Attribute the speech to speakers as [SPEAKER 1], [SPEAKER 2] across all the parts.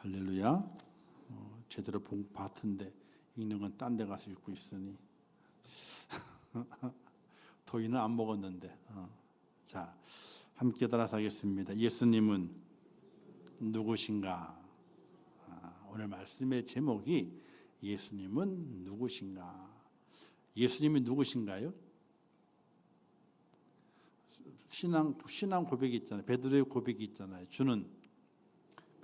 [SPEAKER 1] 할렐루야. 제대로 본 것 같은데 읽는 건 딴 데 가서 읽고 있으니 도인은 안 먹었는데. 자, 함께 따라서 하겠습니다. 예수님은 누구신가? 오늘 말씀의 제목이 예수님은 누구신가? 예수님이 누구신가요? 신앙 고백이 있잖아요. 베드로의 고백이 있잖아요. 주는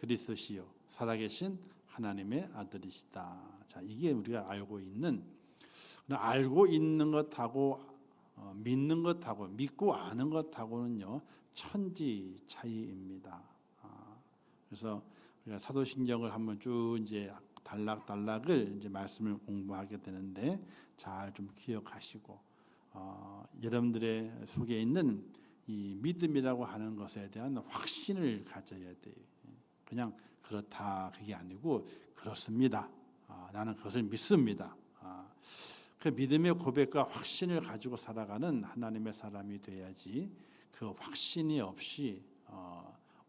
[SPEAKER 1] 그리스도시요 살아계신 하나님의 아들이시다. 자, 이게 우리가 알고 있는 것하고 믿는 것하고 믿고 아는 것하고는요 천지 차이입니다. 그래서 우리가 사도신경을 한번 쭉 이제 단락을 이제 말씀을 공부하게 되는데 잘 좀 기억하시고 여러분들의 속에 있는 이 믿음이라고 하는 것에 대한 확신을 가져야 돼요. 그냥 그렇다 그게 아니고 그렇습니다. 나는 그것을 믿습니다. 그 믿음의 고백과 확신을 가지고 살아가는 하나님의 사람이 돼야지 그 확신이 없이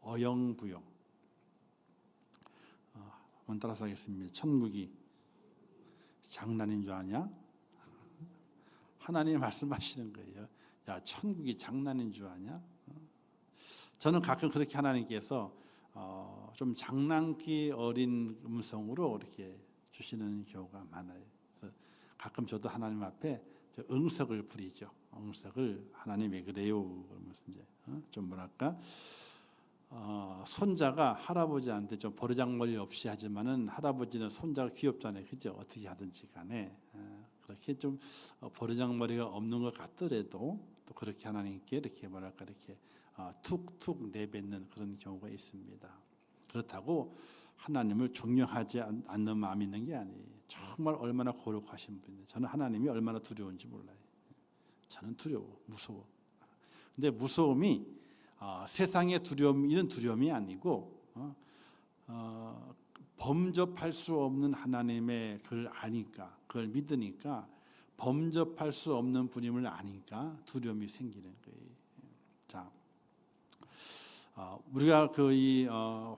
[SPEAKER 1] 어영부영. 한번 따라서 하겠습니다. 천국이 장난인 줄 아냐? 하나님이 말씀하시는 거예요. 야, 천국이 장난인 줄 아냐? 저는 가끔 그렇게 하나님께서 좀 장난기 어린 음성으로 이렇게 주시는 경우가 많아요. 그래서 가끔 저도 하나님 앞에 응석을 부리죠. 응석을 하나님 왜 그래요? 그러면서 이제 좀 뭐랄까 손자가 할아버지한테 좀 버르장머리 없이 하지만은 할아버지는 손자가 귀엽잖아요, 그죠? 어떻게 하든지 간에 그렇게 좀 버르장머리가 없는 것 같더라도 또 그렇게 하나님께 이렇게 뭐랄까 이렇게 툭툭 내뱉는 그런 경우가 있습니다. 그렇다고 하나님을 존경하지 않는 마음이 있는 게 아니에요. 정말 얼마나 거룩하신 분이에요. 저는 하나님이 얼마나 두려운지 몰라요. 저는 두려워, 무서워. 근데 무서움이 세상의 두려움 이런 두려움이 아니고 범접할 수 없는 하나님의 그걸 아니까, 그걸 믿으니까 범접할 수 없는 분임을 아니까 두려움이 생기는 거예요. 자, 우리가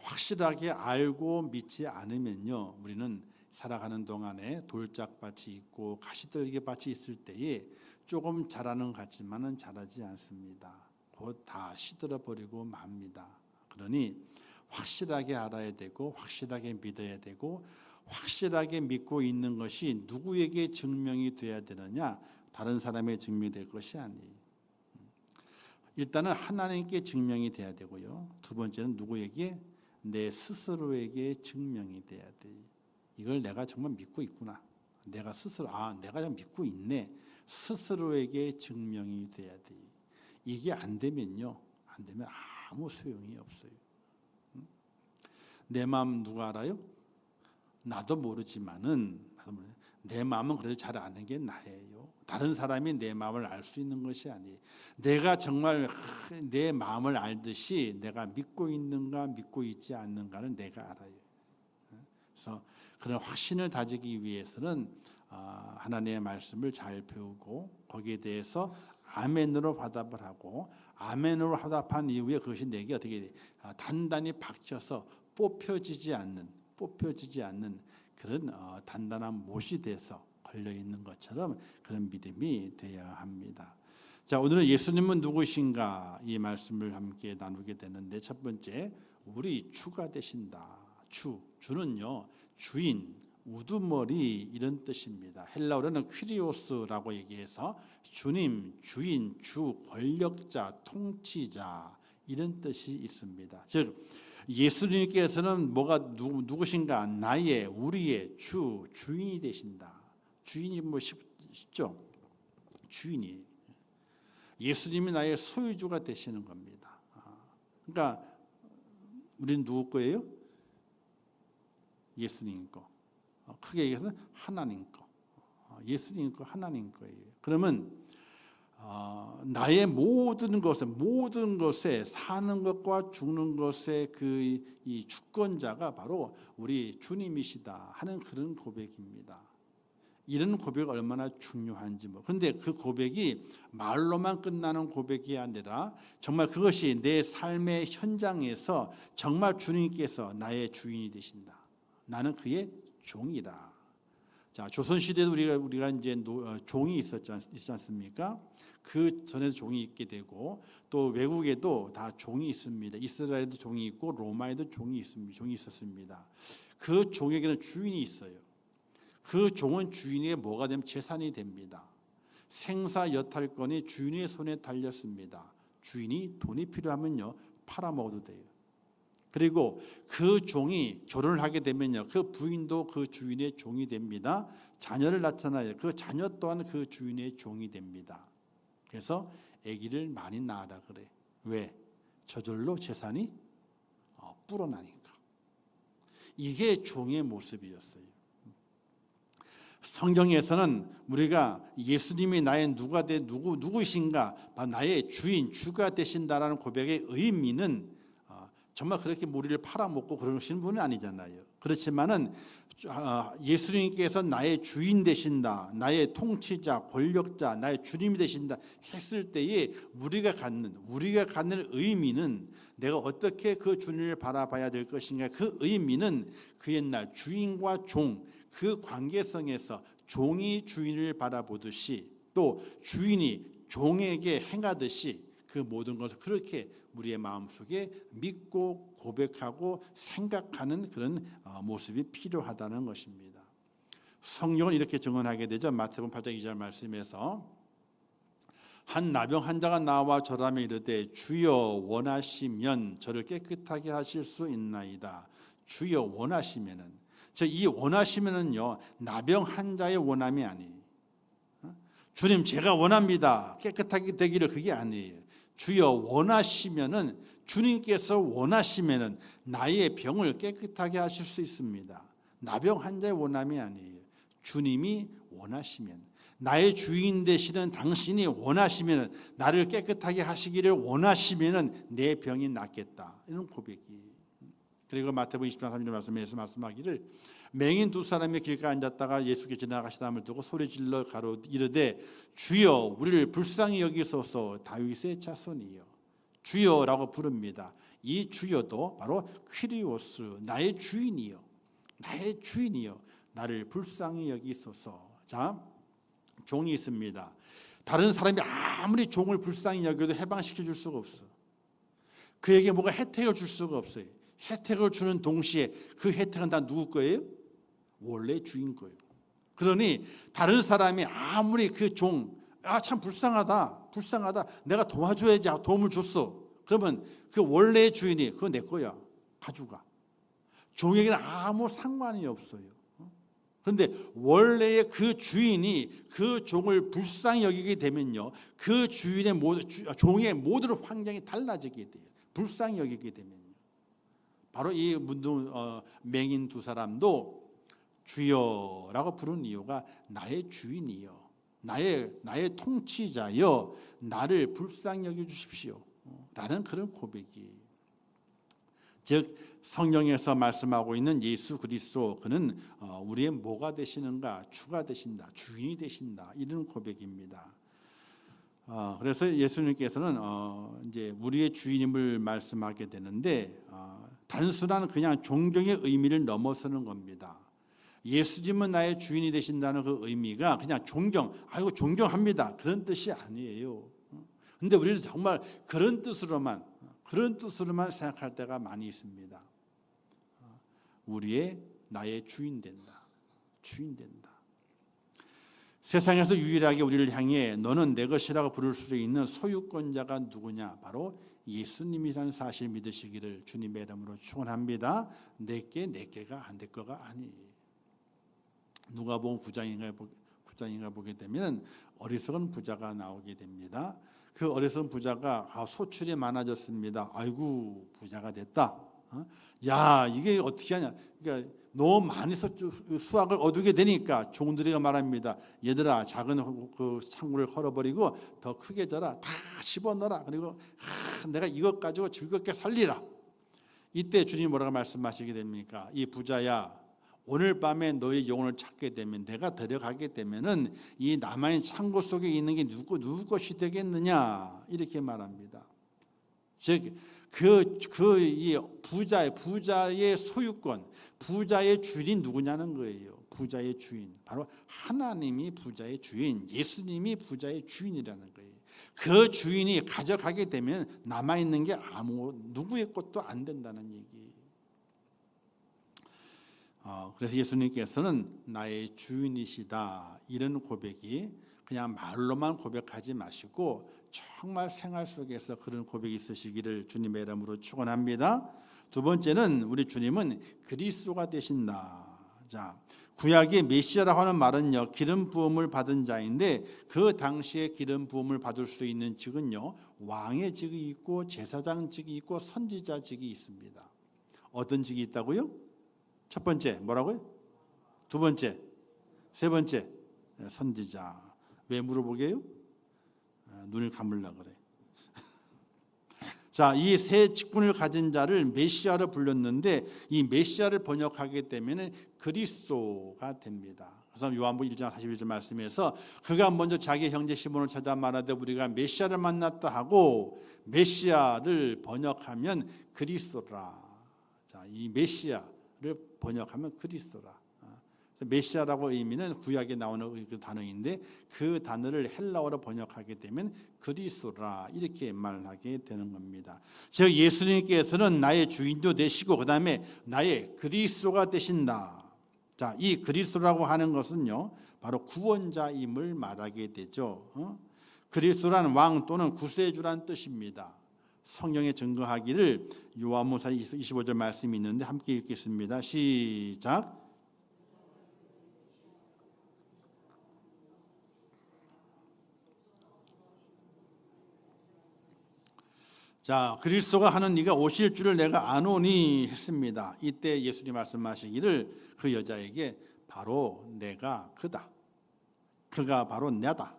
[SPEAKER 1] 확실하게 알고 믿지 않으면요, 우리는 살아가는 동안에 돌짝밭이 있고 가시떨기밭이 있을 때에 조금 자라는 것 같지만은 자라지 않습니다. 곧 다 시들어 버리고 맙니다. 그러니 확실하게 알아야 되고 확실하게 믿어야 되고 확실하게 믿고 있는 것이 누구에게 증명이 돼야 되느냐? 다른 사람의 증명이 될 것이 아니에요. 일단은 하나님께 증명이 돼야 되고요. 두 번째는 누구에게? 내 스스로에게 증명이 돼야 돼요. 이걸 내가 정말 믿고 있구나. 내가 스스로 내가 좀 믿고 있네. 스스로에게 증명이 돼야 돼요. 이게 안 되면 아무 소용이 없어요. 내 마음 누가 알아요? 나도 모르지만은 내 마음은 그래도 잘 아는 게 나예요. 다른 사람이 내 마음을 알 수 있는 것이 아니에요. 내가 정말 내 마음을 알듯이 내가 믿고 있는가 믿고 있지 않는가를 내가 알아요. 그래서 그런 확신을 다지기 위해서는 하나님의 말씀을 잘 배우고 거기에 대해서 아멘으로 화답을 하고 아멘으로 화답한 이후에 그것이 내게 어떻게 단단히 박혀서 뽑혀지지 않는 그런 단단한 못이 돼서 걸려 있는 것처럼 그런 믿음이 되어야 합니다. 자, 오늘은 예수님은 누구신가 이 말씀을 함께 나누게 되는데 첫 번째, 우리 주가 되신다. 주는요 주인, 우두머리 이런 뜻입니다. 헬라어로는 퀴리오스라고 얘기해서 주님, 주인, 주, 권력자, 통치자 이런 뜻이 있습니다. 즉 예수님께서는 누구신가? 나의, 우리의 주인이 되신다. 주인이 쉽죠? 주인이. 예수님이 나의 소유주가 되시는 겁니다. 그러니까 우리는 누구 거예요? 예수님 거. 크게 얘기해서 하나님 거. 예수님 거, 하나님 거예요. 그러면 나의 모든 것에 사는 것과 죽는 것의 이 주권자가 바로 우리 주님이시다 하는 그런 고백입니다. 이런 고백이 얼마나 중요한지 근데 그 고백이 말로만 끝나는 고백이 아니라 정말 그것이 내 삶의 현장에서 정말 주님께서 나의 주인이 되신다. 나는 그의 종이라. 자, 조선 시대도 우리가 이제 종이 있지 않습니까? 그 전에도 종이 있게 되고 또 외국에도 다 종이 있습니다. 이스라엘에도 종이 있고 로마에도 종이 있었습니다. 그 종에게는 주인이 있어요. 그 종은 주인에게 뭐가 되면 재산이 됩니다. 생사 여탈권이 주인의 손에 달렸습니다. 주인이 돈이 필요하면요 팔아먹어도 돼요. 그리고 그 종이 결혼을 하게 되면요 그 부인도 그 주인의 종이 됩니다. 자녀를 낳잖아요. 그 자녀 또한 그 주인의 종이 됩니다. 그래서 아기를 많이 낳으라 그래. 왜? 저절로 재산이 불어나니까. 이게 종의 모습이었어요. 성경에서는 우리가 예수님이 나의 누구신가, 나의 주인, 주가 되신다라는 고백의 의미는 정말 그렇게 우리를 팔아먹고 그러시는 분은 아니잖아요. 그렇지만은 예수님께서 나의 주인 되신다, 나의 통치자, 권력자, 나의 주님이 되신다 했을 때에 우리가 갖는 의미는 내가 어떻게 그 주님을 바라봐야 될 것인가. 그 의미는 그 옛날 주인과 종 그 관계성에서 종이 주인을 바라보듯이 또 주인이 종에게 행하듯이 그 모든 것을 그렇게 우리의 마음속에 믿고 고백하고 생각하는 그런 모습이 필요하다는 것입니다. 성경은 이렇게 증언하게 되죠. 마태복음 8장 2절 말씀에서 한 나병 환자가 나와 절하며 이르되 주여 원하시면 저를 깨끗하게 하실 수 있나이다. 주여 원하시면은 이 원하시면은요 나병 환자의 원함이 아니에요. 주님 제가 원합니다. 깨끗하게 되기를 그게 아니에요. 주여 원하시면은 주님께서 원하시면은 나의 병을 깨끗하게 하실 수 있습니다. 나병 환자의 원함이 아니에요. 주님이 원하시면 나의 주인 되시는 당신이 원하시면은 나를 깨끗하게 하시기를 원하시면은 내 병이 낫겠다. 이런 고백이. 그리고 마태복음 20장 3절 말씀에서 말씀하기를 맹인 두 사람이 길가에 앉았다가 예수께 지나가시다함을 두고 소리질러 이르되 주여 우리를 불쌍히 여기소서 다윗의 자손이여. 주여라고 부릅니다. 이 주여도 바로 퀴리오스 나의 주인이여. 나의 주인이여 나를 불쌍히 여기소서. 자, 종이 있습니다. 다른 사람이 아무리 종을 불쌍히 여겨도 해방시켜 줄 수가 없어. 그에게 뭐가 혜택을 줄 수가 없어요. 혜택을 주는 동시에 그 혜택은 다 누구 거예요? 원래 주인 거예요. 그러니 다른 사람이 아무리 그 종, 참 불쌍하다. 내가 도와줘야지 하고 도움을 줬어. 그러면 그 원래 주인이 그거 내 거야. 가져가. 종에게는 아무 상관이 없어요. 그런데 원래의 그 주인이 그 종을 불쌍히 여기게 되면요, 그 종의 모든 환경이 달라지게 돼요. 불쌍히 여기게 되면요. 바로 이 맹인 두 사람도 주여라고 부른 이유가 나의 주인이여, 나의 통치자여, 나를 불쌍히 여겨 주십시오. 라는 그런 고백이. 즉 성경에서 말씀하고 있는 예수 그리스도 그는 우리의 뭐가 되시는가? 주가 되신다, 주인이 되신다. 이런 고백입니다. 그래서 예수님께서는 이제 우리의 주인임을 말씀하게 되는데 단순한 그냥 존경의 의미를 넘어서는 겁니다. 예수님은 나의 주인이 되신다는 그 의미가 그냥 존경합니다. 그런 뜻이 아니에요. 근데 우리는 정말 그런 뜻으로만 생각할 때가 많이 있습니다. 나의 주인 된다. 세상에서 유일하게 우리를 향해 너는 내 것이라고 부를 수 있는 소유권자가 누구냐? 바로 예수님이라는 사실 믿으시기를 주님의 이름으로 축원합니다. 내게가 안 될 거가 아니에요. 누가복음 9장인가 보게 되면 어리석은 부자가 나오게 됩니다. 그 어리석은 부자가 소출이 많아졌습니다. 아이고 부자가 됐다. 야 이게 어떻게 하냐? 그러니까 너무 많이 수확을 얻게 되니까 종들이가 말합니다. 얘들아 작은 그 창고를 헐어버리고 더 크게 져라. 다 집어넣어라. 그리고 내가 이것 가지고 즐겁게 살리라. 이때 주님이 뭐라고 말씀하시게 됩니까? 이 부자야 오늘 밤에 너의 영혼을 찾게 되면, 내가 데려가게 되면은 이 남아있는 창고 속에 있는 게 누구 것이 되겠느냐, 이렇게 말합니다. 즉 이 부자의 소유권, 부자의 주인이 누구냐는 거예요. 부자의 주인, 바로 하나님이 부자의 주인, 예수님이 부자의 주인이라는 거예요. 그 주인이 가져가게 되면 남아 있는 게 누구의 것도 안 된다는 얘기. 그래서 예수님께서는 나의 주인이시다, 이런 고백이 그냥 말로만 고백하지 마시고 정말 생활 속에서 그런 고백이 있으시기를 주님의 이름으로 축원합니다. 두 번째는 우리 주님은 그리스도가 되신다. 자, 구약의 메시아라고 하는 말은요, 기름 부음을 받은 자인데, 그 당시에 기름 부음을 받을 수 있는 직은요, 왕의 직이 있고 제사장 직이 있고 선지자 직이 있습니다. 어떤 직이 있다고요? 첫 번째 뭐라고요? 두 번째, 세 번째 선지자. 왜 물어보게요? 눈을 감으려 그래. 자, 이 세 직분을 가진 자를 메시아로 불렸는데, 이 메시아를 번역하게 되면 그리스도가 됩니다. 그래서 요한복음 1장 41절 말씀에서 그가 먼저 자기 형제 시몬을 찾아 말하되 우리가 메시아를 만났다 하고, 메시아를 번역하면 그리스도라. 자, 이 메시아를 번역하면 그리스도라. 메시아라고 의미는 구약에 나오는 그 단어인데, 그 단어를 헬라어로 번역하게 되면 그리스도라, 이렇게 말하게 되는 겁니다. 즉 예수님께서는 나의 주인도 되시고 그 다음에 나의 그리스도가 되신다. 자, 이 그리스도라고 하는 것은요, 바로 구원자임을 말하게 되죠. 그리스도란 왕 또는 구세주란 뜻입니다. 성경에 증거하기를 요한복음 25절 말씀이 있는데 함께 읽겠습니다. 시작. 자, 그리스도가 하는 네가 오실 줄을 내가 아노니 했습니다. 이때 예수님 말씀하시기를 그 여자에게 바로 내가 그다, 그가 바로 내다,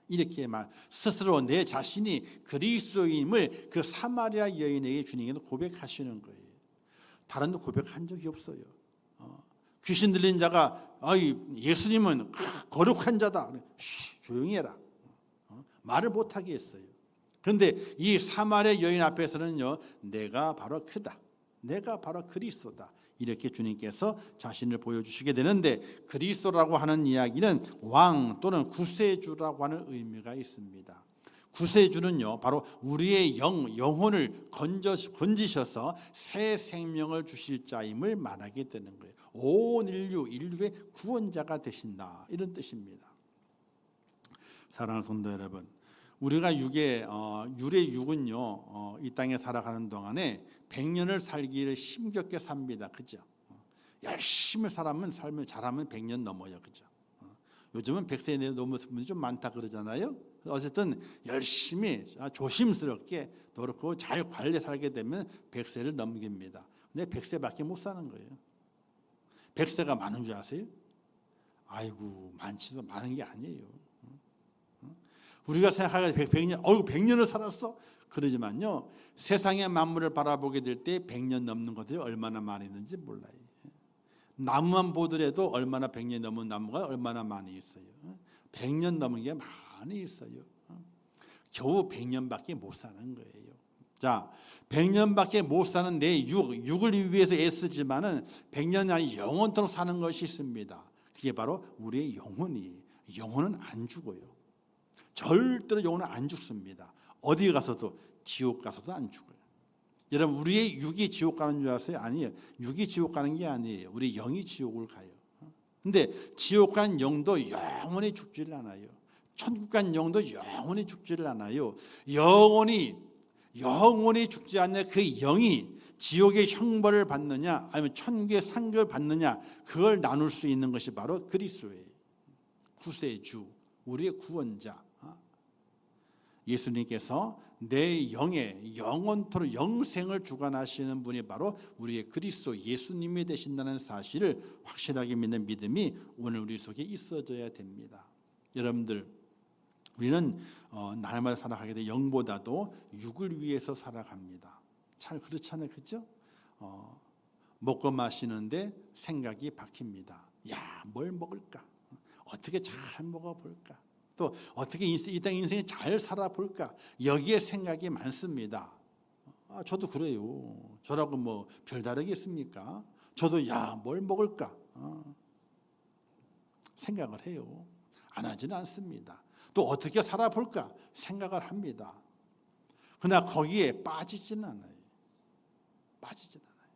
[SPEAKER 1] 이렇게 스스로 내 자신이 그리스도임을 그 사마리아 여인에게 주님께서 고백하시는 거예요. 다른 데 고백한 적이 없어요. 귀신 들린 자가 예수님은 거룩한 자다, 조용히 해라, 말을 못하게 했어요. 그런데 이 사마리아 여인 앞에서는요, 내가 바로 그다, 내가 바로 그리스도다, 이렇게 주님께서 자신을 보여주시게 되는데, 그리스도라고 하는 이야기는 왕 또는 구세주라고 하는 의미가 있습니다. 구세주는요, 바로 우리의 영혼을 건지셔서 새 생명을 주실 자임을 말하게 되는 거예요. 온 인류의 구원자가 되신다, 이런 뜻입니다. 사랑하는 성도 여러분, 우리가 유래 육은요, 이 땅에 살아가는 동안에 100년을 살기를 힘겹게 삽니다. 그죠? 열심히 살면 삶을 잘하면 100년 넘어요. 그죠? 요즘은 100세 넘은 분이 좀 많다 그러잖아요. 어쨌든 열심히 조심스럽게 그렇고 잘 관리 살게 되면 100세를 넘깁니다. 근데 100세밖에 못 사는 거예요. 100세가 많은 줄 아세요? 아이고, 많지도 많은 게 아니에요. 우리가 생각하기에 100년, 100년을 살았어? 그러지만요, 세상의 만물을 바라보게 될 때 100년 넘는 것들이 얼마나 많이 있는지 몰라요. 나무만 보더라도 얼마나 100년 넘은 나무가 얼마나 많이 있어요. 100년 넘은 게 많이 있어요. 겨우 100년밖에 못 사는 거예요. 자, 100년밖에 못 사는 내 육을 위해서 애쓰지만은 100년이 아니 영원토록 사는 것이 있습니다. 그게 바로 우리의 영혼은 안 죽어요. 절대로 영혼은 안 죽습니다. 어디 가서도, 지옥 가서도 안 죽어요. 여러분, 우리의 육이 지옥 가는 줄 아세요? 아니에요. 육이 지옥 가는 게 아니에요. 우리 영이 지옥을 가요. 근데 지옥 간 영도 영원히 죽지를 않아요. 천국 간 영도 영원히 죽지를 않아요. 영원히 죽지 않는 그 영이 지옥의 형벌을 받느냐 아니면 천국의 상급을 받느냐, 그걸 나눌 수 있는 것이 바로 그리스도예요. 구세주, 우리의 구원자. 예수님께서 내 영에 영원토록 영생을 주관하시는 분이 바로 우리의 그리스도 예수님이 되신다는 사실을 확실하게 믿는 믿음이 오늘 우리 속에 있어져야 됩니다. 여러분들, 우리는 날마다 살아가게 돼 영보다도 육을 위해서 살아갑니다. 잘 그렇잖아요, 그렇죠? 먹고 마시는데 생각이 박힙니다. 야, 뭘 먹을까? 어떻게 잘 먹어볼까? 또 어떻게 이 땅 인생을 잘 살아볼까? 여기에 생각이 많습니다. 저도 그래요. 저라고 뭐 별다르겠습니까? 저도 뭘 먹을까? 생각을 해요. 안 하지는 않습니다. 또 어떻게 살아볼까? 생각을 합니다. 그러나 거기에 빠지지는 않아요. 빠지지는 않아요.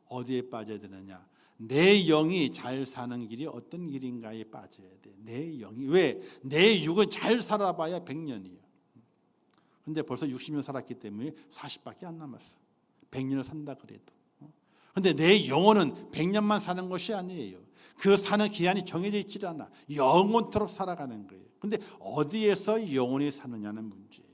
[SPEAKER 1] 어디에 빠져야 되느냐? 내 영이 잘 사는 길이 어떤 길인가에 빠져야 돼. 내 영이. 왜? 내 육은 잘 살아봐야 100년이에요. 근데 벌써 60년 살았기 때문에 40밖에 안 남았어. 100년을 산다 그래도. 근데 내 영혼은 100년만 사는 것이 아니에요. 그 사는 기한이 정해져 있지 않아. 영원토록 살아가는 거예요. 근데 어디에서 영원히 사느냐는 문제예요.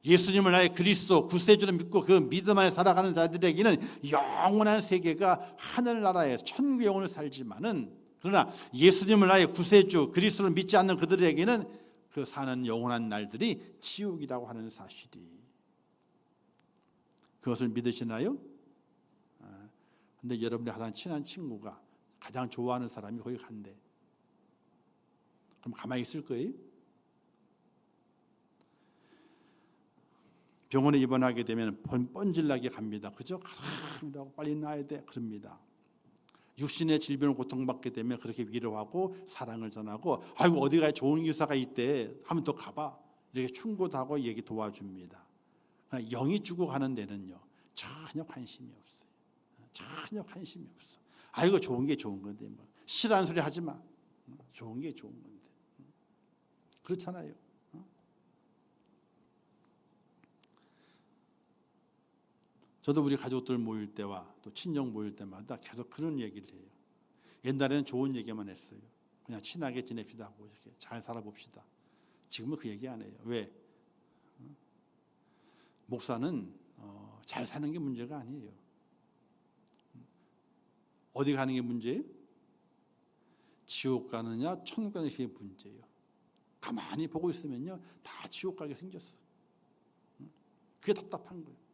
[SPEAKER 1] 예수님을 나의 그리스도 구세주로 믿고 그 믿음 안에 살아가는 자들에게는 영원한 세계가 하늘나라에서 천국 영혼을 살지만은, 그러나 예수님을 나의 구세주 그리스도를 믿지 않는 그들에게는 그 사는 영원한 날들이 지옥이라고 하는 사실이, 그것을 믿으시나요? 근데 여러분의 가장 친한 친구가 가장 좋아하는 사람이 거기 간대. 그럼 가만히 있을 거예요? 병원에 입원하게 되면 뻔질나게 갑니다. 그죠? 빨리 나아야 돼. 그럽니다. 육신의 질병을 고통받게 되면 그렇게 위로하고 사랑을 전하고, 아이고 어디 가야 좋은 의사가 있대. 하면 더 가봐. 이렇게 충고도 하고 얘기 도와줍니다. 그러나 영이 죽어가는 데는요, 전혀 관심이 없어요. 전혀 관심이 없어. 아이고 좋은 게 좋은 건데 뭐 싫어하는 소리 하지 마. 좋은 게 좋은 건데. 그렇잖아요. 저도 우리 가족들 모일 때와 또 친정 모일 때마다 계속 그런 얘기를 해요. 옛날에는 좋은 얘기만 했어요. 그냥 친하게 지냅시다 하고 이렇게 잘 살아봅시다. 지금은 그 얘기 안 해요. 왜? 목사는 잘 사는 게 문제가 아니에요. 어디 가는 게 문제예요? 지옥 가느냐 천국 가는 게 문제예요. 가만히 보고 있으면요 다 지옥 가게 생겼어. 그게 답답한 거예요.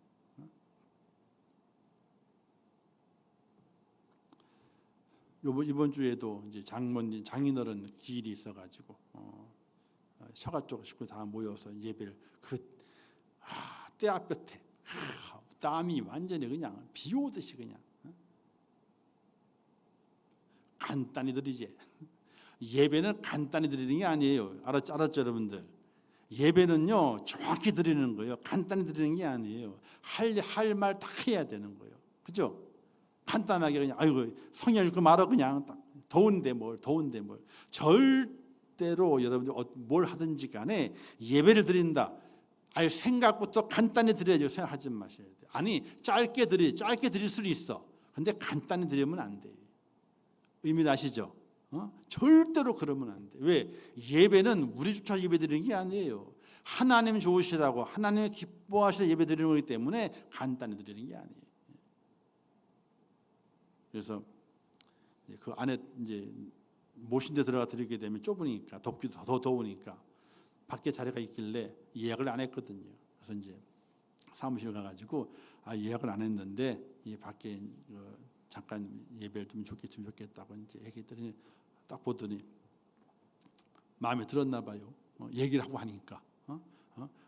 [SPEAKER 1] 이번 주에도 이제 장인어른 기일이 있어가지고 처가 쪽 식구 다 모여서 예배를 떼아볕에 땀이 완전히 그냥 비 오듯이 그냥 간단히 드리지. 예배는 간단히 드리는 게 아니에요. 알았죠 여러분들? 예배는요 정확히 드리는 거예요. 간단히 드리는 게 아니에요. 할 말 다 해야 되는 거예요. 그죠? 간단하게 그냥 아이고 성경 읽고 말어 그냥 더운데 뭘 절대로 여러분들 뭘 하든지 간에 예배를 드린다. 아니 생각부터 간단히 드려야죠. 생각하지 마셔야 돼. 아니 짧게 드릴 수도 있어. 근데 간단히 드리면 안 돼. 의미를 아시죠? 절대로 그러면 안 돼. 왜? 예배는 우리 주차 예배 드리는 게 아니에요. 하나님 좋으시라고 하나님 기뻐하시라 예배 드리는 거기 때문에 간단히 드리는 게 아니에요. 그래서 그 안에 이제 모신데 들어가 드리게 되면 좁으니까 덥기도 더 더우니까 밖에 자리가 있길래 예약을 안 했거든요. 그래서 이제 사무실 가가지고 예약을 안 했는데 이 밖에 잠깐 예배를 좀 좋겠다고 이제 얘기했더니 딱 보더니 마음에 들었나 봐요. 얘기를 하고 하니까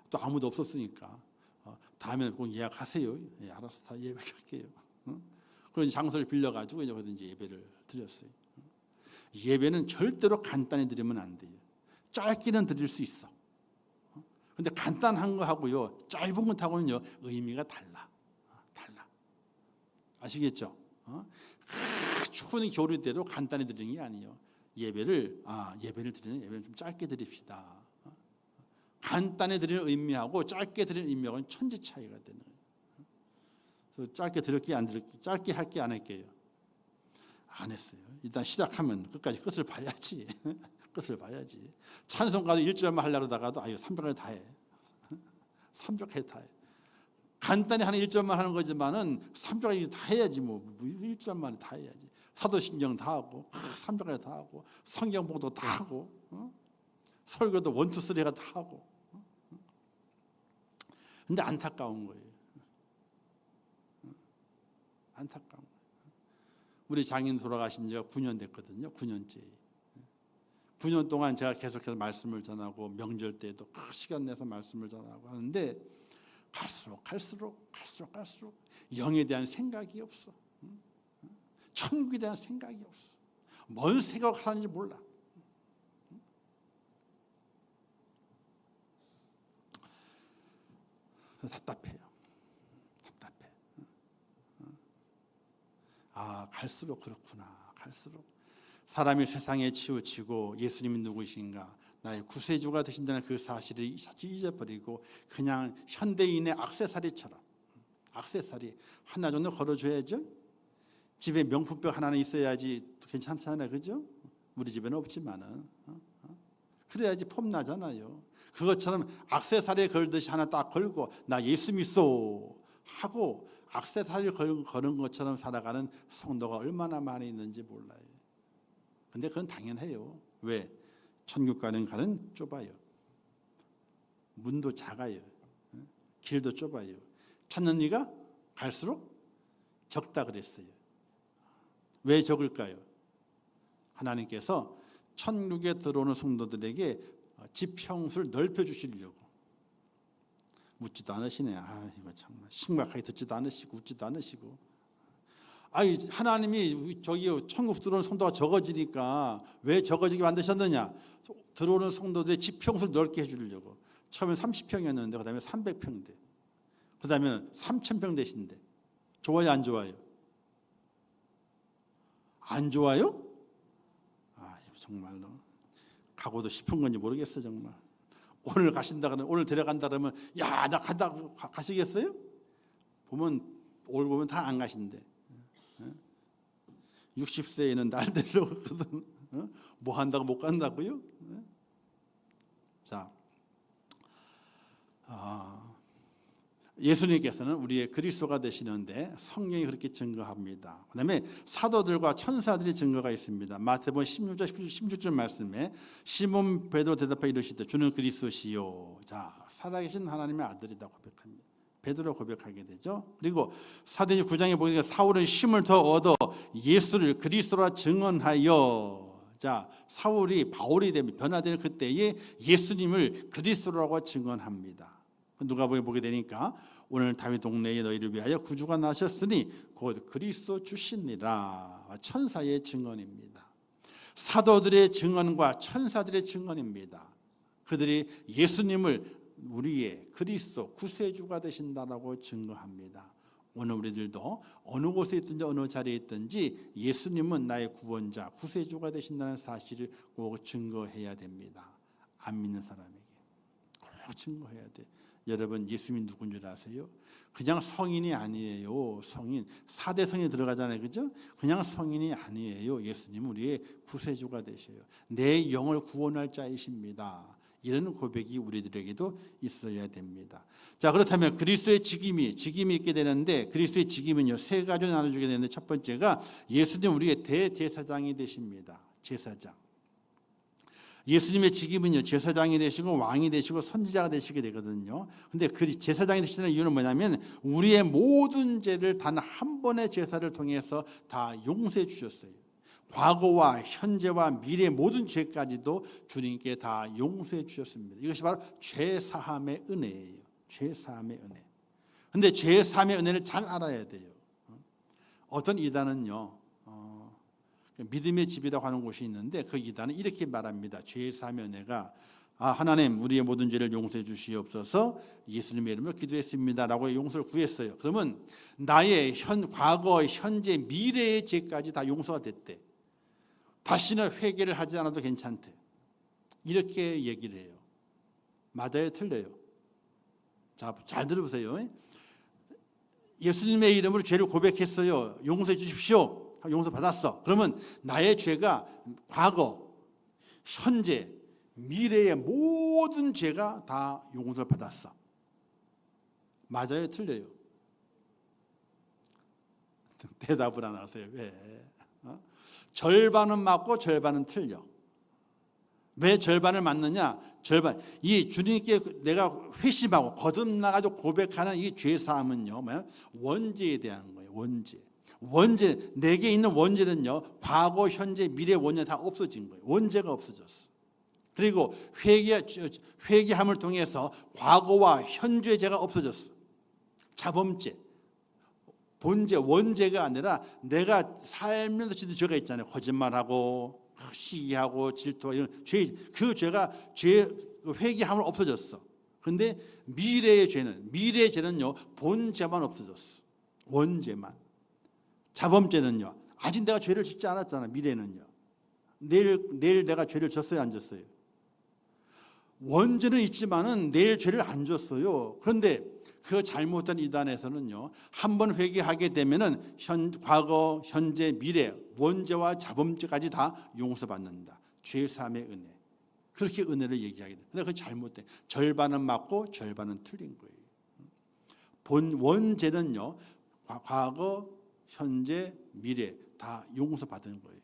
[SPEAKER 1] 또 아무도 없었으니까 다음에는 꼭 예약하세요. 예, 알아서 다 예약할게요. 그런 장소를 빌려가지고 이제 예배를 드렸어요. 예배는 절대로 간단히 드리면 안 돼요. 짧게는 드릴 수 있어. 근데 간단한 거 하고요, 짧은 것하고는요 의미가 달라. 아시겠죠? 추운 겨울이대로 간단히 드리는 게 아니에요. 예배를 드리는 예배는 좀 짧게 드립시다. 간단히 드리는 의미하고 짧게 드리는 의미하고는 천지 차이가 되는 거예요. 그래서 짧게 드릴게 안 드릴게, 짧게 할게 안 할게요. 안 했어요. 일단 시작하면 끝까지 끝을 봐야지. 끝을 봐야지. 찬송가도 1절만 하려고 하다가도 3절까지 다 해. 3절까지 다 해. 간단히 하는 1절만 하는 거지만은 3절까지 다 해야지 뭐 1절만 다 해야지. 사도신경 다 하고 3절까지 다 하고 성경 봉도 다 하고 설교도 1, 2, 3가 다 하고. 근데 안타까운 거예요. 안타까운 거예요. 우리 장인 돌아가신 지가 9년 됐거든요. 9년째. 9년 동안 제가 계속해서 말씀을 전하고 명절 때에도 시간 내서 말씀을 전하고 하는데 갈수록 영에 대한 생각이 없어. 천국에 대한 생각이 없어. 뭔 생각을 하는지 몰라. 답답해요. 답답해. 갈수록 그렇구나. 갈수록 사람이 세상에 치우치고 예수님이 누구신가, 나의 구세주가 되신다는 그 사실을 잊어버리고 그냥 현대인의 액세서리처럼, 액세서리 하나 정도 걸어줘야죠. 집에 명품백 하나는 있어야지 괜찮잖아요, 그죠? 우리 집에는 없지만은 그래야지 폼 나잖아요. 그것처럼 액세서리 걸듯이 하나 딱 걸고 나 예수 믿소 하고 액세서리 거는 것처럼 살아가는 성도가 얼마나 많이 있는지 몰라요. 근데 그건 당연해요. 왜? 천국 가는 길은 좁아요. 문도 작아요. 길도 좁아요. 찾는 이가 갈수록 적다 그랬어요. 왜 적을까요? 하나님께서 천국에 들어오는 성도들에게 지평수를 넓혀주시려고. 웃지도 않으시네. 이거 정말 심각하게 듣지도 않으시고 웃지도 않으시고. 하나님이 저기 천국 들어오는 성도가 적어지니까 왜 적어지게 만드셨느냐? 들어오는 성도들의 지평수를 넓게 해주려고. 처음에 30평이었는데 그 다음에 300평 돼. 그 다음에 3000평 되신대. 좋아요, 안 좋아요? 안 좋아요? 정말로 가고도 싶은 건지 모르겠어 정말. 오늘 가신다 그러면, 오늘 데려간다 그러면 야, 나 간다 가시겠어요? 오늘 보면 다 안 가신대. 60세에는 날 데려오거든. 뭐 한다고 못 간다고요? 자, 예수님께서는 우리의 그리스도가 되시는데 성령이 그렇게 증거합니다. 그다음에 사도들과 천사들이 증거가 있습니다. 마태복음 16절 16절 말씀에 시몬 베드로 대답하여 이르시되 주는 그리스도시요. 자, 살아계신 하나님의 아들이다 고백합니다. 베드로 고백하게 되죠. 그리고 사도행전 9장에 보니까 사울은 힘을 더 얻어 예수를 그리스도라 증언하여. 자, 사울이 바울이 되면 변화되는 그때에 예수님을 그리스도라고 증언합니다. 누가복음에 보게 되니까 오늘 다윗 동네에 너희를 위하여 구주가 나셨으니 곧 그리스도 주시니라. 천사의 증언입니다. 사도들의 증언과 천사들의 증언입니다. 그들이 예수님을 우리의 그리스도 구세주가 되신다라고 증거합니다. 오늘 우리들도 어느 곳에 있든지 어느 자리에 있든지 예수님은 나의 구원자 구세주가 되신다는 사실을 꼭 증거해야 됩니다. 안 믿는 사람에게 꼭 증거해야 돼. 여러분 예수님이 누군 줄 아세요? 그냥 성인이 아니에요. 성인 4대 성인이 들어가잖아요, 그죠? 그냥 성인이 아니에요. 예수님은 우리의 구세주가 되셔요. 내 영을 구원할 자이십니다. 이런 고백이 우리들에게도 있어야 됩니다. 자, 그렇다면 그리스도의 직임이 있게 되는데 그리스도의 직임은요 세 가지로 나눠주게 되는데 첫 번째가 예수님 우리의 대제사장이 되십니다. 제사장. 예수님의 직임은요 제사장이 되시고 왕이 되시고 선지자가 되시게 되거든요. 근데 그 제사장이 되시는 이유는 뭐냐면 우리의 모든 죄를 단 한 번의 제사를 통해서 다 용서해 주셨어요. 과거와 현재와 미래의 모든 죄까지도 주님께 다 용서해 주셨습니다. 이것이 바로 죄사함의 은혜예요. 죄사함의 은혜. 근데 죄사함의 은혜를 잘 알아야 돼요. 어떤 이단은요 믿음의 집이라고 하는 곳이 있는데 그 이단은 이렇게 말합니다. 죄사함의 은혜가 하나님 우리의 모든 죄를 용서해 주시옵소서 예수님의 이름으로 기도했습니다라고 용서를 구했어요. 그러면 나의 과거, 현재, 미래의 죄까지 다 용서가 됐대. 다시는 회개를 하지 않아도 괜찮대. 이렇게 얘기를 해요. 맞아요, 틀려요? 자, 잘 들어보세요. 예수님의 이름으로 죄를 고백했어요. 용서해 주십시오. 용서 받았어. 그러면 나의 죄가 과거, 현재, 미래의 모든 죄가 다 용서를 받았어. 맞아요, 틀려요? 대답을 안 하세요. 왜? 절반은 맞고 절반은 틀려. 왜 절반을 맞느냐? 이 주님께 내가 회심하고 거듭나가지고 고백하는 이 죄사함은요, 원죄에 대한 거예요. 원죄, 내게 있는 원죄는요, 과거, 현재, 미래 원죄 다 없어진 거예요. 원죄가 없어졌어. 그리고 회개함을 통해서 과거와 현재의 죄가 없어졌어. 자범죄, 본죄, 원죄가 아니라 내가 살면서 짓는 죄가 있잖아요. 거짓말하고 시기하고 질투하고 이런 죄, 그 죄가 회개함을 없어졌어. 그런데 미래의 죄는요, 본죄만 없어졌어. 원죄만. 자범죄는요, 아직 내가 죄를 짓지 않았잖아. 미래는요, 내일 내가 죄를 졌어요, 안 졌어요? 원죄는 있지만은 내일 죄를 안 졌어요. 그런데 그 잘못된 이단에서는요, 한번 회개하게 되면은 과거, 현재, 미래, 원죄와 자범죄까지 다 용서받는다. 죄 사함의 은혜. 그렇게 은혜를 얘기하게 돼. 근데 그 잘못된, 절반은 맞고 절반은 틀린 거예요. 원죄는요, 과거, 현재, 미래 다 용서받은 거예요.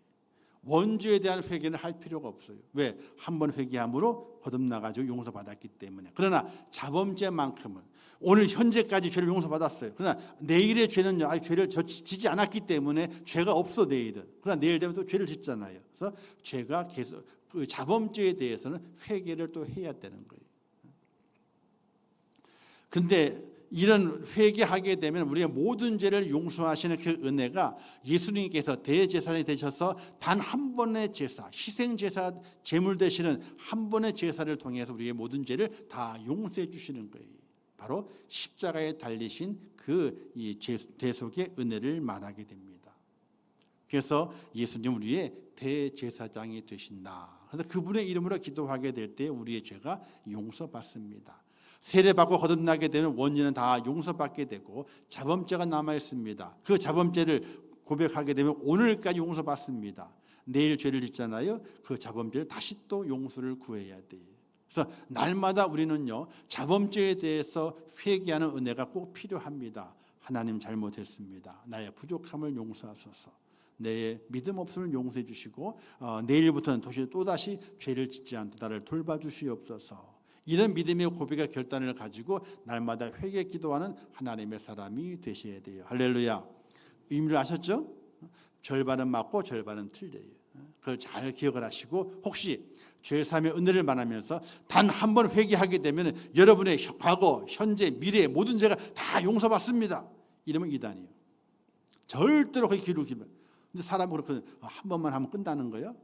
[SPEAKER 1] 원죄에 대한 회개는 할 필요가 없어요. 왜? 한번 회개함으로 거듭나가지고 용서받았기 때문에. 그러나 자범죄만큼은 오늘 현재까지 죄를 용서받았어요. 그러나 내일의 죄는요, 아직 죄를 지지 않았기 때문에 죄가 없어, 내일은. 그러나 내일 되면 또 죄를 짓잖아요. 그래서 죄가 계속, 그 자범죄에 대해서는 회개를 또 해야 되는 거예요. 근데 이런 회개하게 되면 우리의 모든 죄를 용서하시는 그 은혜가 예수님께서 대제사장이 되셔서 단 한 번의 제사, 희생 제사, 제물 되시는 한 번의 제사를 통해서 우리의 모든 죄를 다 용서해 주시는 거예요. 바로 십자가에 달리신 그 대속의 은혜를 말하게 됩니다. 그래서 예수님 우리의 대제사장이 되신다. 그래서 그분의 이름으로 기도하게 될 때 우리의 죄가 용서받습니다. 세례받고 거듭나게 되는 원죄는 다 용서받게 되고 자범죄가 남아 있습니다. 그 자범죄를 고백하게 되면 오늘까지 용서받습니다. 내일 죄를 짓잖아요. 그 자범죄를 다시 또 용서를 구해야 돼요. 그래서 날마다 우리는요, 자범죄에 대해서 회개하는 은혜가 꼭 필요합니다. 하나님 잘못했습니다. 나의 부족함을 용서하소서. 내 믿음 없음을 용서해 주시고 내일부터는 또다시 죄를 짓지 않도록 나를 돌봐주시옵소서. 이런 믿음의 고백의 결단을 가지고 날마다 회개 기도하는 하나님의 사람이 되셔야 돼요. 할렐루야. 의미를 아셨죠? 절반은 맞고 절반은 틀려요. 그걸 잘 기억을 하시고 혹시 죄 사함의 은혜를 말하면서 단 한 번 회개하게 되면 여러분의 과거, 현재, 미래 모든 죄가 다 용서받습니다. 이러면 이단이에요. 절대로 거기 귀를 기울이면. 근데 사람은 그렇거든요. 한 번만 하면 끝나는 거예요?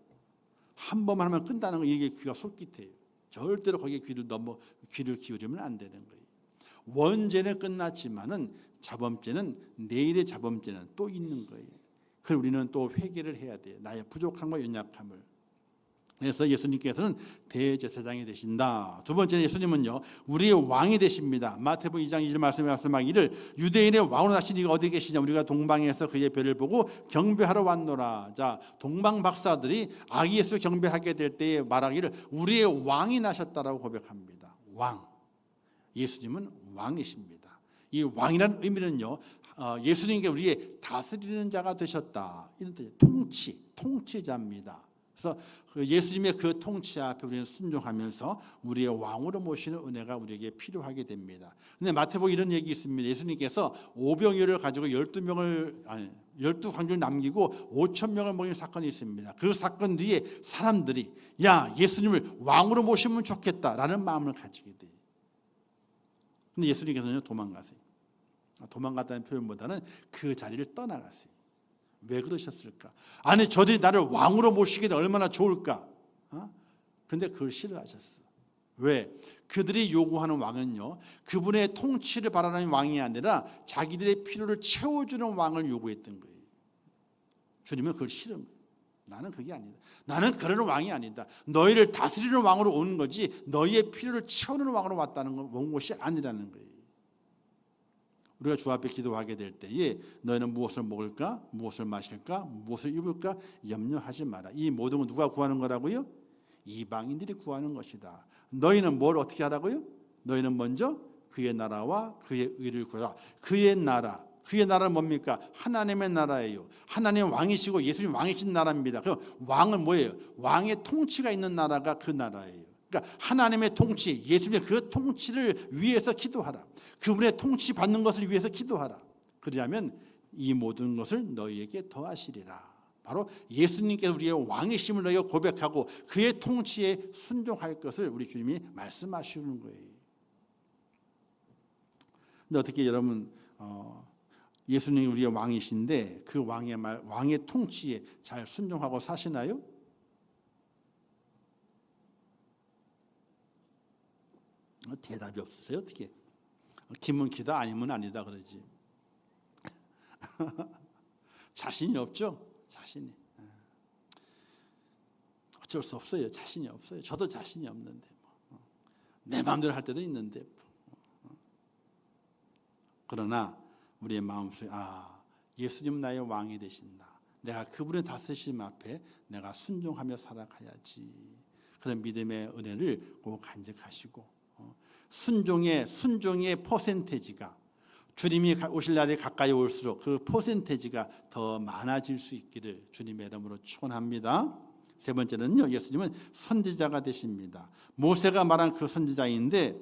[SPEAKER 1] 한 번만 하면 끝나는 거, 이게 귀가 솔깃해요. 절대로 거기에 귀를 기울이면 안 되는 거예요. 원죄는 끝났지만은 자범죄는, 내일의 자범죄는 또 있는 거예요. 그래서 우리는 또 회개를 해야 돼요. 나의 부족함과 연약함을. 그래서 예수님께서는 대제사장이 되신다. 두 번째는 예수님은요, 우리의 왕이 되십니다. 마태복음 2장 2절 말씀에 말씀하기를 유대인의 왕으로 나신 이가 어디 계시냐, 우리가 동방에서 그의 별을 보고 경배하러 왔노라. 자, 동방 박사들이 아기 예수 경배하게 될 때에 말하기를 우리의 왕이 나셨다라고 고백합니다. 왕. 예수님은 왕이십니다. 이 왕이라는 의미는요, 예수님께 우리의 다스리는 자가 되셨다, 이런 뜻이에요. 통치자입니다. 그래서 예수님의 그 통치 앞에 우리는 순종하면서 우리의 왕으로 모시는 은혜가 우리에게 필요하게 됩니다. 근데 마태복음 이런 얘기 있습니다. 예수님께서 오병이어를 가지고 12광주를 남기고 5,000명을 먹인 사건이 있습니다. 그 사건 뒤에 사람들이 야, 예수님을 왕으로 모시면 좋겠다라는 마음을 가지게 돼요. 근데 예수님께서는 도망가세요. 도망갔다는 표현보다는 그 자리를 떠나가세요. 왜 그러셨을까? 아니, 저들이 나를 왕으로 모시게 되면 얼마나 좋을까? 근데 그걸 싫어하셨어. 왜? 그들이 요구하는 왕은요, 그분의 통치를 바라는 왕이 아니라 자기들의 필요를 채워주는 왕을 요구했던 거예요. 주님은 그걸 싫은 거예요. 나는 그게 아니다. 나는 그런 왕이 아니다. 너희를 다스리는 왕으로 오는 거지 너희의 필요를 채우는 왕으로 온 것이 아니라는 거예요. 우리가 주 앞에 기도하게 될 때에 너희는 무엇을 먹을까, 무엇을 마실까, 무엇을 입을까 염려하지 마라. 이 모든 건 누가 구하는 거라고요? 이방인들이 구하는 것이다. 너희는 뭘 어떻게 하라고요? 너희는 먼저 그의 나라와 그의 의를 구하라. 그의 나라는 뭡니까? 하나님의 나라예요. 하나님의 왕이시고 예수님 왕이신 나라입니다. 그 왕은 뭐예요? 왕의 통치가 있는 나라가 그 나라예요. 그러니까 하나님의 통치, 예수님의 그 통치를 위해서 기도하라. 그분의 통치 받는 것을 위해서 기도하라. 그러면 이 모든 것을 너희에게 더하시리라. 바로 예수님께서 우리의 왕이심을 너희가 고백하고 그의 통치에 순종할 것을 우리 주님이 말씀하시는 거예요. 근데 어떻게 여러분 예수님이 우리의 왕이신데 그 왕의 통치에 잘 순종하고 사시나요? 대답이 없으세요? 어떻게? 기면 기다 아니면 아니다 그러지. 자신이 없죠? 자신이. 어쩔 수 없어요. 자신이 없어요. 저도 자신이 없는데 내 마음대로 할 때도 있는데 그러나 우리의 마음속에 예수님 나의 왕이 되신다. 내가 그분의 다스리심 앞에 내가 순종하며 살아가야지. 그런 믿음의 은혜를 꼭 간직하시고 순종의 퍼센테이지가 주님이 오실 날이 가까이 올수록 그 퍼센테이지가 더 많아질 수 있기를 주님의 이름으로 축원합니다. 세 번째는요, 예수님은 선지자가 되십니다. 모세가 말한 그 선지자인데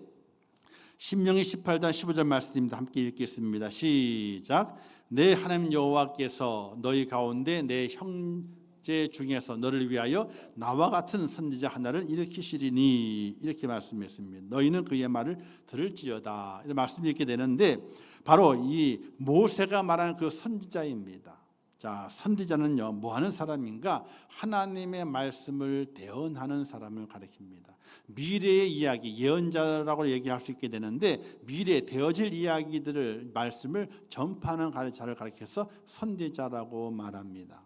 [SPEAKER 1] 신명기 18장 15절 말씀입니다. 함께 읽겠습니다. 시작. 내 하나님 여호와께서 너희 가운데 내 형제 중에서 너를 위하여 나와 같은 선지자 하나를 일으키시리니 이렇게 말씀했습니다. 너희는 그의 말을 들을지어다. 이런 말씀이 있게 되는데 바로 이 모세가 말하는 그 선지자입니다. 자, 선지자는요, 뭐 하는 사람인가? 하나님의 말씀을 대언하는 사람을 가리킵니다. 미래의 이야기, 예언자라고 얘기할 수 있게 되는데 미래에 되어질 이야기들을 말씀을 전파하는 자를 가리켜서 선지자라고 말합니다.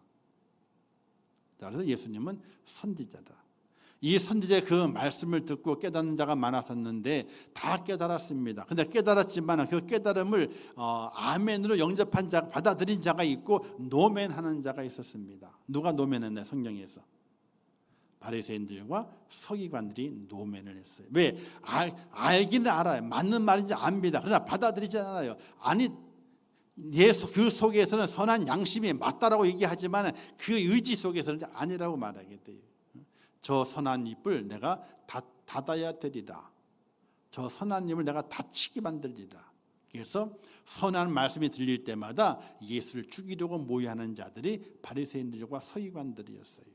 [SPEAKER 1] 자, 그래서 예수님은 선지자다. 이 선지자의 그 말씀을 듣고 깨닫는 자가 많았었는데 다 깨달았습니다. 근데 깨달았지만 그 깨달음을 아멘으로 영접한 자, 받아들인 자가 있고 노멘하는 자가 있었습니다. 누가 노멘했나요? 성경에서 바리새인들과 서기관들이 노멘을 했어요. 왜? 알기는 알아요. 맞는 말인지 압니다. 그러나 받아들이지 않아요. 아니, 그 속에서는 선한 양심이 맞다라고 얘기하지만 그 의지 속에서는 아니라고 말하게 돼요. 저 선한 입을 내가 닫아야 되리라. 저 선한 입을 내가 닫히게 만들리라. 그래서 선한 말씀이 들릴 때마다 예수를 죽이려고 모여하는 자들이 바리새인들과 서기관들이었어요.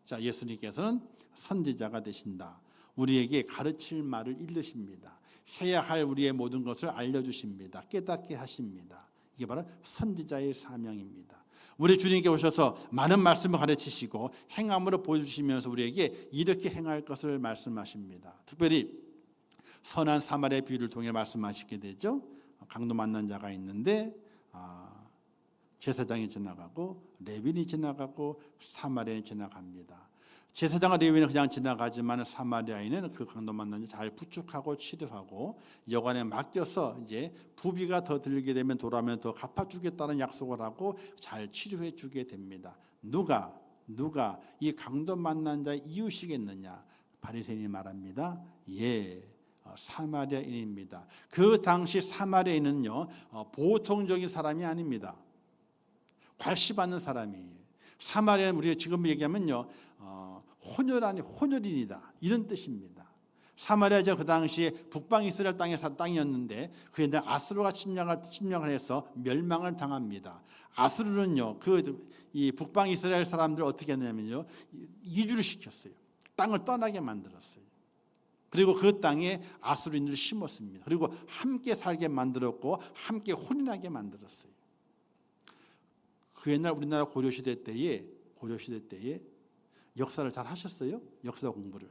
[SPEAKER 1] 자, 예수님께서는 선지자가 되신다. 우리에게 가르칠 말을 일르십니다. 해야 할 우리의 모든 것을 알려주십니다. 깨닫게 하십니다. 이게 바로 선지자의 사명입니다. 우리 주님께 오셔서 많은 말씀을 가르치시고 행함으로 보여주시면서 우리에게 이렇게 행할 것을 말씀하십니다. 특별히 선한 사마리아 비유를 통해 말씀하시게 되죠. 강도 만난 자가 있는데 제사장이 지나가고 레위인이 지나가고 사마리아인이 지나갑니다. 제사장과 레위인은 그냥 지나가지만 사마리아인은 그 강도 만난 자 잘 부축하고 치료하고 여관에 맡겨서 이제 부비가 더 들게 되면 돌아오면 더 갚아주겠다는 약속을 하고 잘 치료해 주게 됩니다. 누가 이 강도 만난 자의 이웃이겠느냐? 바리새인이 말합니다. 사마리아인입니다. 그 당시 사마리아인은요 보통적인 사람이 아닙니다. 괄시받는 사람이에요. 사마리아는 우리가 지금 얘기하면요 혼혈인이다 이런 뜻입니다. 사마리아가 그 당시에 북방 이스라엘 땅에 산 땅이었는데 그에 대한 아수르가 침략을 해서 멸망을 당합니다. 아수르는요 이 북방 이스라엘 사람들을 어떻게 했냐면요 이주를 시켰어요. 땅을 떠나게 만들었어요. 그리고 그 땅에 아수르인들을 심었습니다. 그리고 함께 살게 만들었고 함께 혼인하게 만들었어요. 그 옛날 우리나라 고려시대 때에 역사를 잘 하셨어요? 역사 공부를.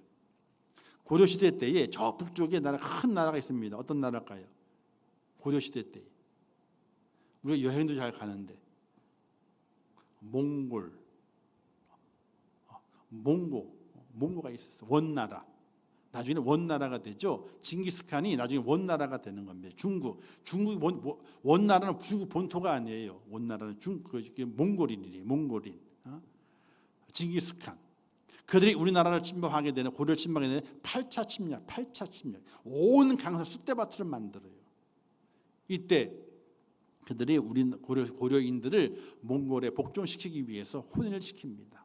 [SPEAKER 1] 고려시대 때에 저 북쪽에 큰 나라가 있습니다. 어떤 나라일까요? 고려시대 때에. 우리가 여행도 잘 가는데 몽고가 있었어요. 원나라. 나중에 원나라가 되죠. 징기스칸이 나중에 원나라가 되는 겁니다. 중국 원나라는 중국 본토가 아니에요. 원나라는 몽골인이에요. 몽골인. 징기스칸. 그들이 우리나라를 침범하게 되는 고려를 침범하게 되는 8차 침략. 온 강서 쑥대밭을 만들어요. 이때 그들이 우리 고려인들을 몽골에 복종시키기 위해서 혼인을 시킵니다.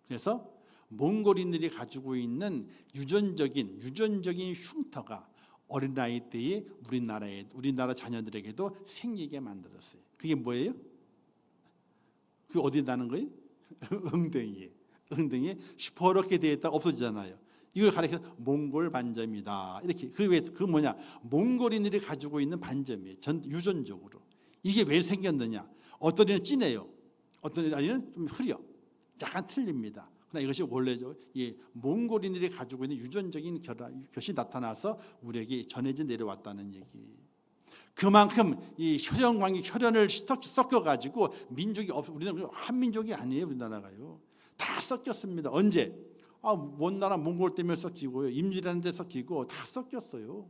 [SPEAKER 1] 그래서 몽골인들이 가지고 있는 유전적인 흉터가 어린 나이 때에 우리나라 자녀들에게도 생기게 만들었어요. 그게 뭐예요? 그게 어디에 나는 거예요? 엉덩이에 시퍼렇게 되어 있다 없어지잖아요. 이걸 가리켜서 몽골 반점이다. 이렇게 그 뭐냐? 몽골인들이 가지고 있는 반점이에요. 유전적으로. 이게 왜 생겼느냐? 어떤 애는 진해요. 어떤 애는 좀 흐려. 약간 틀립니다. 그러나 이것이 원래죠. 몽골인들이 가지고 있는 유전적인 것이 나타나서 우리에게 전해져 내려왔다는 얘기. 그만큼 이 혈연을 섞어가지고 민족이 우리는 한민족이 아니에요. 우리나라가요. 다 섞였습니다. 언제? 먼 나라 몽골 때문에 섞이고요. 임진왜란 때 섞이고 다 섞였어요.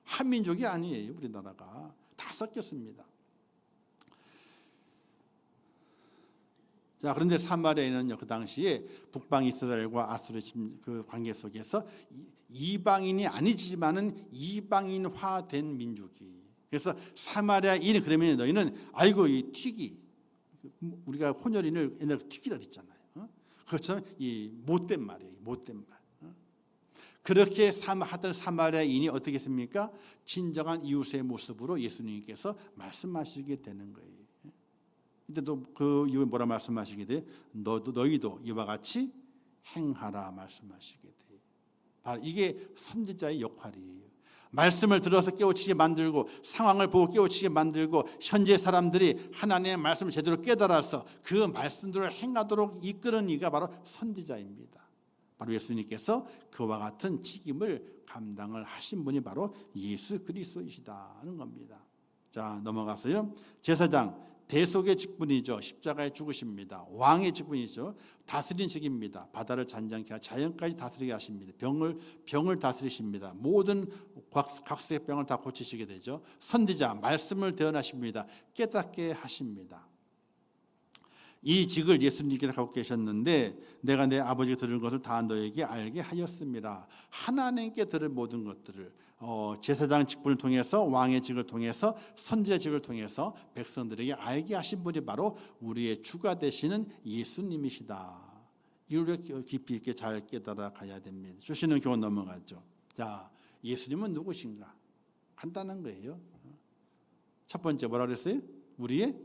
[SPEAKER 1] 한민족이 아니에요. 우리나라가 다 섞였습니다. 자, 그런데 사마리아에는요, 그 당시에 북방 이스라엘과 아수르의 그 관계 속에서 이방인이 아니지만은 이방인화된 민족이. 그래서 사마리아인 그러면 너희는 아이고 이 튀기, 우리가 혼혈인을 옛날에 튀기라 그랬잖아요. 그것처럼 이 못된 말이에요. 못된 말. 그렇게 하던 사마리아인이 어떻게 했습니까? 진정한 이웃의 모습으로 예수님께서 말씀하시게 되는 거예요. 근데도 그 이후에 뭐라 말씀하시게 돼요? 너희도 이와 같이 행하라 말씀하시게 돼요. 바로 이게 선지자의 역할이에요. 말씀을 들어서 깨우치게 만들고 상황을 보고 깨우치게 만들고 현재 사람들이 하나님의 말씀을 제대로 깨달아서 그 말씀대로 행하도록 이끄는 이가 바로 선지자입니다. 바로 예수님께서 그와 같은 책임을 감당을 하신 분이 바로 예수 그리스도이시다는 겁니다. 자, 넘어가서요. 제사장 대속의 직분이죠. 십자가에 죽으십니다. 왕의 직분이죠. 다스린 책입니다. 바다를 잔잔케 하시고 자연까지 다스리게 하십니다. 병을 다스리십니다. 모든 각색의 병을 다 고치시게 되죠. 선지자 말씀을 대언하십니다. 깨닫게 하십니다. 이 직을 예수님께서 갖고 계셨는데 내가 내 아버지가 들은 것을 다 너에게 알게 하였습니다. 하나님께 들은 모든 것들을 제사장 직분을 통해서 왕의 직을 통해서 선지자 직을 통해서 백성들에게 알게 하신 분이 바로 우리의 주가 되시는 예수님이시다. 이걸 깊이 있게 잘 깨달아 가야 됩니다. 주시는 교훈 넘어가죠. 자, 예수님은 누구신가? 간단한 거예요. 첫 번째 뭐라 그랬어요? 우리의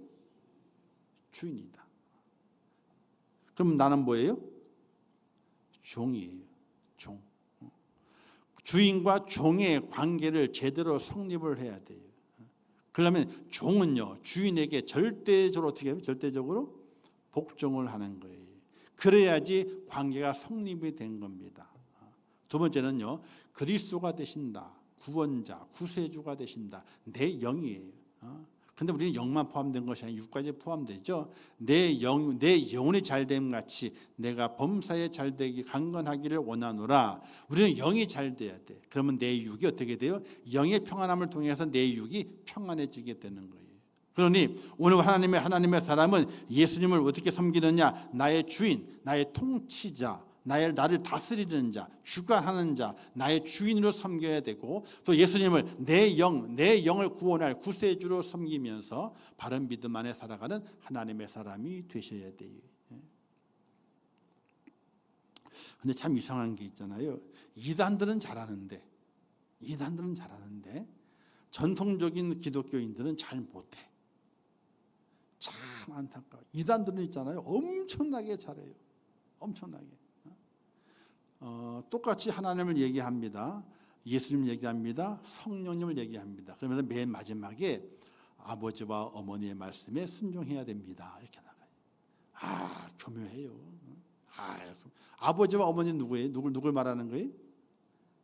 [SPEAKER 1] 주인이다. 그럼 나는 뭐예요? 종이에요. 종. 주인과 종의 관계를 제대로 성립을 해야 돼요. 그러면 종은요, 주인에게 절대적으로 어떻게 해요? 절대적으로 복종을 하는 거예요. 그래야지 관계가 성립이 된 겁니다. 두 번째는요, 그리스도가 되신다. 구원자, 구세주가 되신다. 내 영이에요. 근데 우리는 영만 포함된 것이 아니라 육까지 포함되죠. 내 영혼이 잘됨 같이 내가 범사에 잘되기 강건하기를 원하노라. 우리는 영이 잘 돼야 돼. 그러면 내 육이 어떻게 돼요? 영의 평안함을 통해서 내 육이 평안해지게 되는 거예요. 그러니 오늘 하나님의 사람은 예수님을 어떻게 섬기느냐? 나의 주인, 나의 통치자, 나를 다스리는 자, 주관하는 자, 나의 주인으로 섬겨야 되고 또 예수님을 내 영을 구원할 구세주로 섬기면서 바른 믿음 안에 살아가는 하나님의 사람이 되셔야 돼요. 근데 참 이상한 게 있잖아요. 이단들은 잘하는데 전통적인 기독교인들은 잘 못해. 참 안타까워. 이단들은 있잖아요. 엄청나게 잘해요. 엄청나게. 똑같이 하나님을 얘기합니다. 예수님 얘기합니다. 성령님을 얘기합니다. 그러면서 맨 마지막에 아버지와 어머니의 말씀에 순종해야 됩니다. 이렇게 나가요. 교묘해요. 아버지와 어머니는 누구예요? 누굴 말하는 거예요?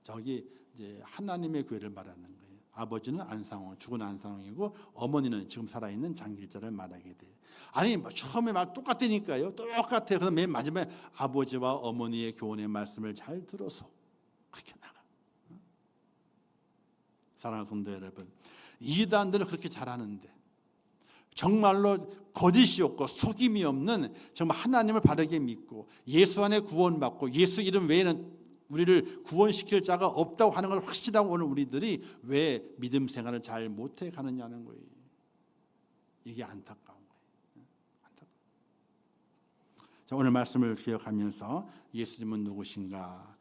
[SPEAKER 1] 저기 이제 하나님의 교회를 말하는 거예요. 아버지는 안상홍, 죽은 안상홍이고 어머니는 지금 살아있는 장길자를 말하게 돼요. 아니 처음에 말 똑같다니까요. 똑같아요. 그래서 맨 마지막에 아버지와 어머니의 교훈의 말씀을 잘 들어서 그렇게 나가. 사랑하는 성도 여러분, 이단들은 그렇게 잘하는데 정말로 거짓이 없고 속임이 없는 정말 하나님을 바르게 믿고 예수 안에 구원받고 예수 이름 외에는 우리를 구원시킬 자가 없다고 하는 걸 확실하고 오는 우리들이 왜 믿음 생활을 잘 못해 가느냐는 거예요. 이게 안타까운 거예요. 자, 오늘 말씀을 기억하면서 예수님은 누구신가?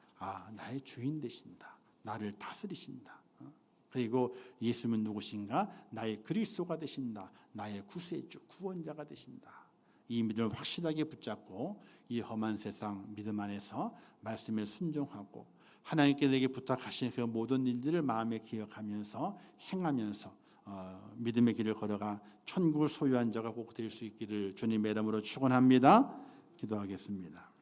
[SPEAKER 1] 나의 주인 되신다. 나를 다스리신다. 그리고 예수님은 누구신가? 나의 그리스도가 되신다. 나의 구세주, 구원자가 되신다. 이 믿음을 확실하게 붙잡고 이 험한 세상 믿음 안에서 말씀에 순종하고 하나님께 내게 부탁하신 그 모든 일들을 마음에 기억하면서 행하면서 믿음의 길을 걸어가 천국을 소유한 자가 꼭 될 수 있기를 주님의 이름으로 축원합니다. 기도하겠습니다.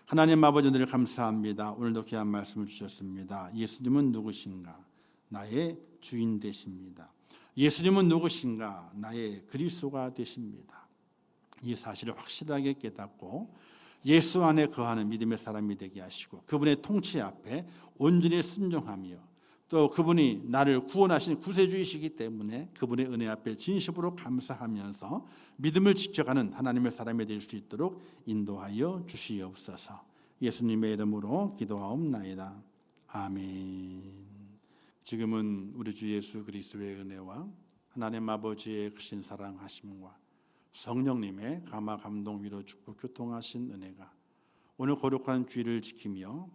[SPEAKER 1] 하나님 아버지 늘 감사합니다. 오늘도 귀한 말씀을 주셨습니다. 예수님은 누구신가? 나의 주인 되십니다. 예수님은 누구신가? 나의 그리스도가 되십니다. 이 사실을 확실하게 깨닫고 예수 안에 거하는 믿음의 사람이 되게 하시고 그분의 통치 앞에 온전히 순종하며 또 그분이 나를 구원하신 구세주이시기 때문에 그분의 은혜 앞에 진심으로 감사하면서 믿음을 지켜가는 하나님의 사람이 될 수 있도록 인도하여 주시옵소서. 예수님의 이름으로 기도하옵나이다. 아멘. 지금은 우리 주 예수 그리스도의 은혜와 하나님 아버지의 크신 사랑하심과 성령님의 감화 감동 위로 축복 교통하신 은혜가 오늘 거룩한 주일을 지키며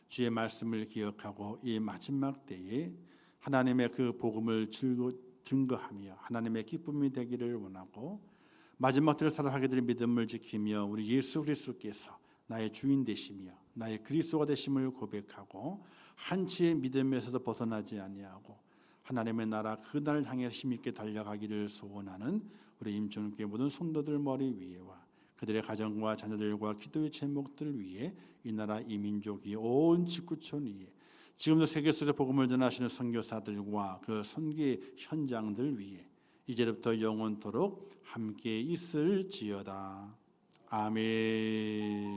[SPEAKER 1] 주의 말씀을 기억하고 이 마지막 때에 하나님의 그 복음을 증거하며 하나님의 기쁨이 되기를 원하고 마지막 때를 살아가게 될 믿음을 지키며 우리 예수 그리스도께서 나의 주인 되시며 나의 그리스도가 되심을 고백하고 한치의 믿음에서도 벗어나지 아니하고 하나님의 나라 그 날을 향해 힘있게 달려가기를 소원하는 우리 임종교회 모든 성도들 머리 위에와 그들의 가정과 자녀들과 기도의 제목들 위에 이 나라 이 민족이 온 지구촌 위에 지금도 세계 속에 복음을 전하시는 선교사들과 그 선교의 현장들 위에 이제부터 영원토록 함께 있을지어다. 아멘.